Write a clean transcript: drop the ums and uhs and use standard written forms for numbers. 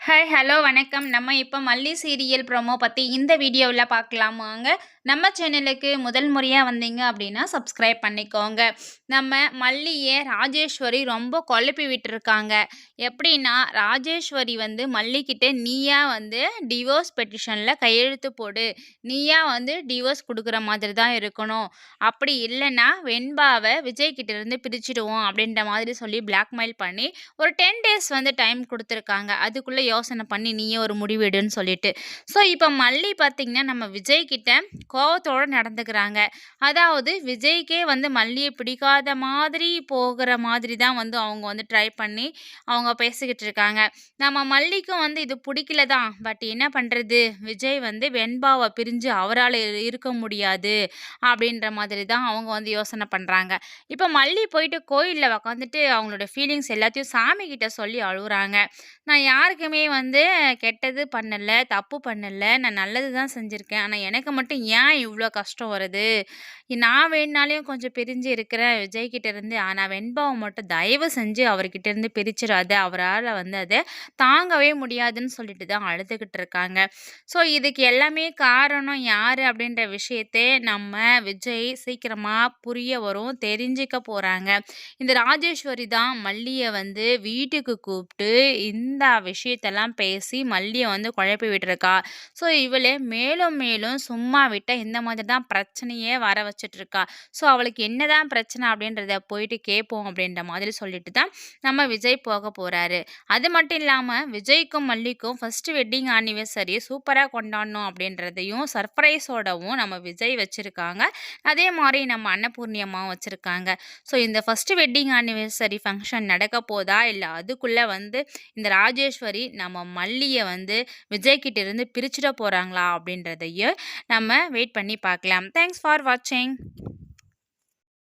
Hi, hello, வணக்கம். நம்ம இப்போ மல்லி சீரியல் ப்ரோமோ பத்தி இந்த வீடியோவுல பார்க்கலாம் வாங்க. நம்ம சேனலுக்கு முதல் முறையா வந்தீங்க அப்படின்னா சப்ஸ்கிரைப் பண்ணிக்கோங்க. நம்ம மல்லிய ராஜேஸ்வரி ரொம்ப குழப்பி விட்டுருக்காங்க. எப்படின்னா, ராஜேஸ்வரி வந்து மல்லிகிட்ட நீயா வந்து டிவோர்ஸ் பெட்டிஷன்ல கையெழுத்து போடு. நீயா வந்து டிவோர்ஸ் குடுக்குற மாதிரி தான் இருக்கணும். அப்படி இல்லன்னா வெண்பாவ விஜய் கிட்ட இருந்து பிரிச்சுடுவோம் அப்படின்ற மாதிரி சொல்லி பிளாக்மெயில் பண்ணி ஒரு 10 டேஸ் வந்து டைம் குடுத்துருக்காங்க. அதுக்குள்ள யோசனை பண்ணி நீயே ஒரு முடிவு எடுன்னு சொல்லிட்டு. ஸோ, இப்ப மல்லி பார்த்தீங்கன்னா, நம்ம விஜய் கிட்ட கோவத்தோட நடந்துக்கிறாங்க. அதாவது விஜய்க்கே வந்து மல்லிய பிடிக்காத மாதிரி போகுற மாதிரி தான் வந்து அவங்க வந்து ட்ரை பண்ணி அவங்க பேசிக்கிட்டு இருக்காங்க. நம்ம மல்லிக்கும் வந்து இது புடிக்கல தான். பட் என்ன பண்றது? விஜய் வந்து வெண்பாவ பிரிஞ்சு அவரால இருக்க முடியாது. அப்படின்ற மாதிரி தான் அவங்க வந்து யோசனை பண்றாங்க. இப்ப மல்லி போயிட்டு கோயில்ல உக்காந்துட்டு அவங்களோட ஃபீலிங்ஸ் எல்லாத்தையும் சாமி கிட்ட சொல்லி அழுவுறாங்க. நான் யாருக்குமே வந்து கெட்டது பண்ணல, தப்பு பண்ணல. நான் நல்லது தான் செஞ்சிருக்கேன். ஆனா எனக்கு மட்டும் ஏன் இவ்ளோ கஷ்டம் வருது? நான் வேணுனாலும் கொஞ்சம் பிரிஞ்சு இருக்கிறேன் விஜய் கிட்ட இருந்து. ஆனா வெண்பாவ மட்டும் தயவு செஞ்சு அவர்கிட்ட இருந்து பிரிச்சிடாத. அவரால வந்து அத தாங்கவே முடியாதுன்னு சொல்லிட்டு தான் அழுதுகிட்டு இருக்காங்க. ஸோ இதுக்கு எல்லாமே காரணம் யாரு அப்படின்ற விஷயத்த நம்ம விஜய் சீக்கிரமா புரிய வரும். தெரிஞ்சுக்க போறாங்க. இந்த ராஜேஸ்வரி தான் மல்லிய வந்து வீட்டுக்கு கூப்ட்டு இந்த விஷயத்தெல்லாம் பேசி மல்லிய வந்து குழப்பி விட்டுருக்கா. ஸோ இவள மேலும் மேலும் சும்மா விட்டா இந்த மாதிரி தான் பிரச்சனையே வர வச்சுட்ருக்கா. ஸோ அவளுக்கு என்னதான் பிரச்சனை அப்படின்றத போயிட்டு கேட்போம் அப்படின்ற மாதிரி சொல்லிட்டு தான் நம்ம விஜய் போக போறாரு. அது மட்டும் இல்லாம விஜய்க்கும் மல்லிக்கும் ஃபர்ஸ்ட் வெட்டிங் ஆனிவர்சரி சூப்பரா கொண்டாடணும் அப்படின்றதையும் சர்ப்ரைஸோடவும் நம்ம விஜய் வச்சிருக்காங்க. அதே மாரி நம்ம அன்னபூர்ணி அம்மாவும் வச்சிருக்காங்க. ஸோ இந்த ஃபர்ஸ்ட் வெட்டிங் ஆனிவர்சரி ஃபங்ஷன் நடக்க போதா? இல்ல அதுக்குள்ள வந்து இந்த ராஜேஸ்வரி நம்ம மல்லிய வந்து விஜய் கிட்ட இருந்து பிரிச்சுட போறாங்களா? அப்படின்றதையும் நம்ம வெயிட் பண்ணி பார்க்கலாம். தேங்க்ஸ் ஃபார் வாட்சிங்.